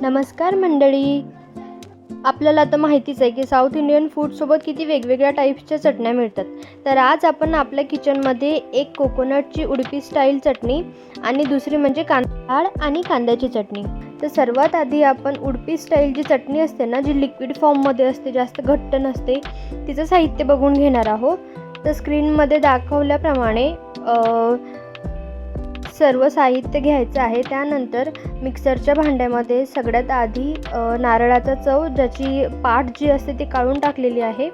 नमस्कार मंडळी. आपल्याला आता माहितीच आहे की साऊथ इंडियन फूडसोबत किती वेगवेगळ्या टाईप्सच्या चटण्या मिळतात. तर आज आपण आपल्या किचनमध्ये एक कोकोनटची उडपी स्टाईल चटणी आणि दुसरी म्हणजे डाळ आणि कांद्याची चटणी. तर सर्वात आधी आपण उडपी स्टाईल जी चटणी असते ना, जी लिक्विड फॉर्ममध्ये असते, जास्त घट्ट नसते, तिचं साहित्य बघून घेणार आहोत. तर स्क्रीनमध्ये दाखवल्याप्रमाणे सर्व साहित्य घ्यायचं आहे. त्यानंतर मिक्सरच्या भांड्यामध्ये सगळ्यात आधी नारळाचा चव ज्याची पाट जी असते ती काढून टाकलेली आहे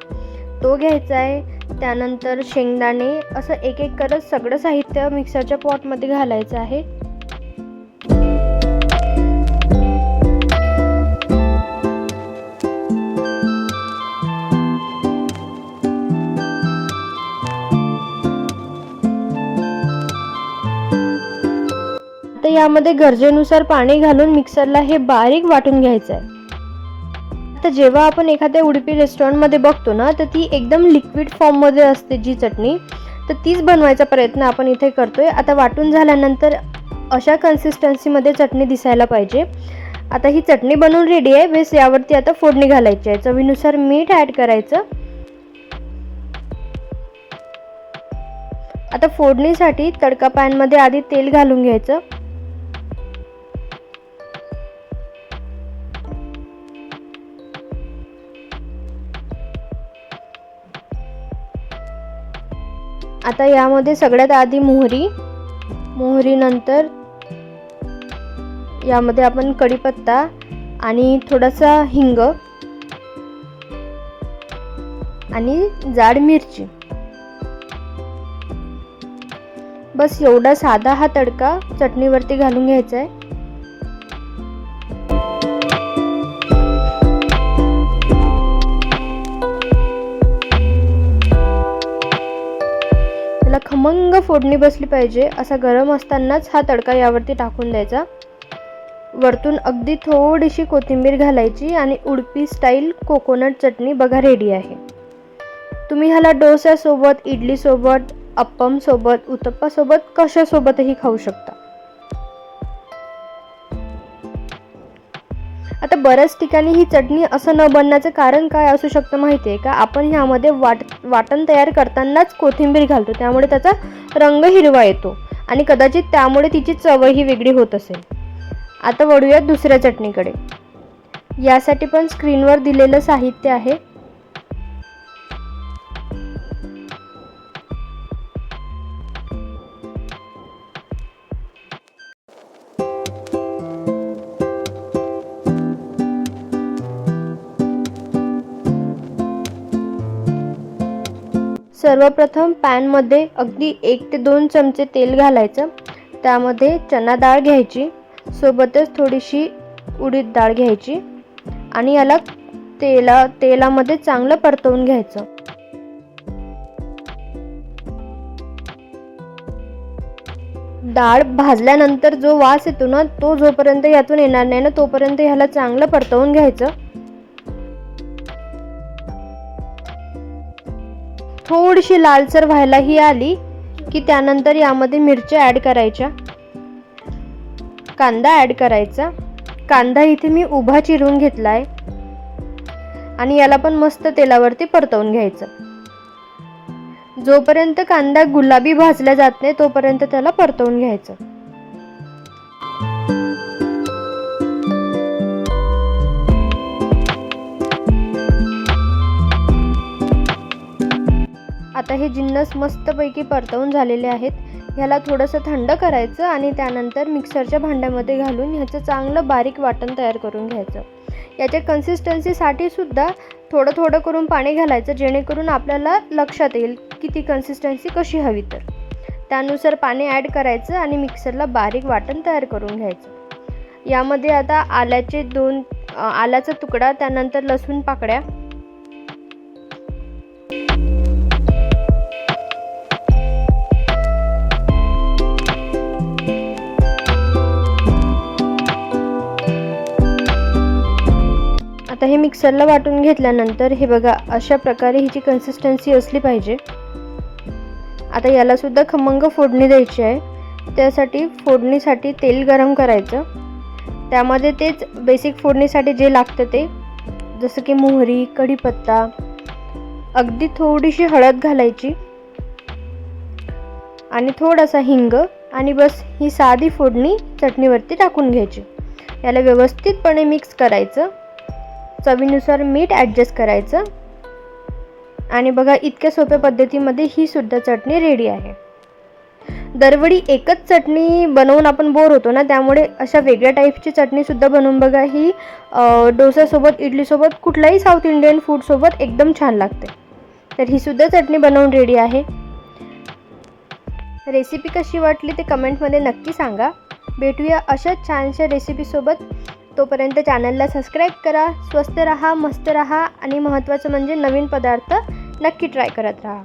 तो घ्यायचा आहे. त्यानंतर शेंगदाणे, असं एक एक करत सगळं साहित्य मिक्सरच्या पॉटमध्ये घालायचं आहे. तर यामध्ये गरजेनुसार पाणी घालून मिक्सरला हे बारीक वाटून घ्यायचं आहे. तर जेव्हा आपण एखाद्या उडपी रेस्टॉरंटमध्ये बघतो ना, तर ती एकदम लिक्विड फॉर्ममध्ये असते जी चटणी, तर तीच बनवायचा प्रयत्न आपण इथे करतोय. आता वाटून झाल्यानंतर अशा कन्सिस्टन्सीमध्ये चटणी दिसायला पाहिजे. आता ही चटणी बनवून रेडी आहे. बेस यावरती आता फोडणी घालायची आहे. चवीनुसार मीठ ॲड करायचं. आता फोडणीसाठी तडका पॅनमध्ये आधी तेल घालून घ्यायचं. आता यामध्ये सगळ्यात आधी मोहरी नंतर यामध्ये आपण कढीपत्ता आणि थोडासा हिंग आणि जाड मिरची, बस एवढा साधा हा तडका चटणीवरती घालून घ्यायचा आहे. खमंग फोडणी बसली पाहिजे असा गरम असतानाच हा तडका यावरती टाकून द्यायचा. वरतून अगदी थोडीशी कोथिंबीर घालायची आणि उडपी स्टाईल कोकोनट चटणी बघा रेडी आहे. तुम्ही ह्याला डोस्यासोबत, इडलीसोबत, अप्पमसोबत, उत्तप्पासोबत कशासोबतही खाऊ शकता. आता बऱ्याच ठिकाणी ही चटणी असं न बनण्याचं कारण काय असू शकतं माहिती आहे का? आपण ह्यामध्ये वाटण तयार करतानाच कोथिंबीर घालतो, त्यामुळे त्याचा रंग हिरवा येतो आणि कदाचित त्यामुळे तिची चवही वेगळी होत असेल. आता वळूयात दुसऱ्या चटणीकडे. यासाठी पण स्क्रीनवर दिलेलं साहित्य आहे. सर्वप्रथम पॅनमध्ये अगदी 1 ते 2 चमचे तेल घालायचं. त्यामध्ये चना डाळ घ्यायची, सोबतच थोडीशी उडीद डाळ घ्यायची आणि याला तेलामध्ये चांगलं परतवून घ्यायचं. डाळ भाजल्यानंतर जो वास येतो ना, तो जोपर्यंत यातून येणार नाही ना, तोपर्यंत ह्याला चांगलं परतवून घ्यायचं. थोडीशी लालसर व्हायला ही आली की त्यानंतर यामध्ये मिरच्या ॲड करायच्या, कांदा ॲड करायचा. कांदा इथे मी उभा चिरून घेतला आहे आणि याला पण मस्त तेलावरती परतवून घ्यायचं. जोपर्यंत कांदा गुलाबी भाजला जात नाही तोपर्यंत त्याला परतवून घ्यायचं. आता हे जिन्नस मस्तपैकी परतवून झालेले आहेत. ह्याला थोडंसं थंड करायचं आणि त्यानंतर मिक्सरच्या भांड्यामध्ये घालून ह्याचं चांगलं बारीक वाटण तयार करून घ्यायचं. याच्या कन्सिस्टन्सीसाठी सुद्धा थोडं थोडं करून पाणी घालायचं, जेणेकरून आपल्याला लक्षात येईल की ती कन्सिस्टन्सी कशी हवी. तर त्यानुसार पाणी ॲड करायचं आणि मिक्सरला बारीक वाटण तयार करून घ्यायचं. यामध्ये आता आल्याचा तुकडा, त्यानंतर लसूण पाकळ्या, आता हे मिक्सरला वाटून घेतल्यानंतर हे बघा अशा प्रकारे हिची कन्सिस्टन्सी असली पाहिजे. आता याला सुद्धा खमंग फोडणी द्यायची आहे. त्यासाठी फोडणीसाठी तेल गरम करायचं. त्यामध्ये तेच बेसिक फोडणीसाठी जे लागतं ते, जसं की मोहरी, कढीपत्ता, अगदी थोडीशी हळद घालायची आणि थोडासा हिंग, आणि बस ही साधी फोडणी चटणीवरती टाकून घ्यायची. याला व्यवस्थितपणे मिक्स करायचं. चवीनुसार मीठ ॲडजस्ट करायचं. आणि बघा, इतक्या सोप्या पद्धतीमध्ये ही सुद्धा चटणी रेडी आहे. दरवेळी एकच चटणी बनवून आपण बोर होतो ना, त्यामुळे अशा वेगळ्या टाईपची चटणीसुद्धा बनवून बघा. ही डोसासोबत, इडलीसोबत, कुठल्याही साऊथ इंडियन फूडसोबत एकदम छान लागते. तर ही सुद्धा चटणी बनवून रेडी आहे. रेसिपी कशी वाटली ते कमेंटमध्ये नक्की सांगा. भेटूया अशाच छानशा रेसिपीसोबत. तोपर्यंत चॅनलला सबस्क्राईब करा. स्वस्त रहा, मस्त रहा आणि महत्त्वाचं म्हणजे नवीन पदार्थ नक्की ट्राय करत राहा.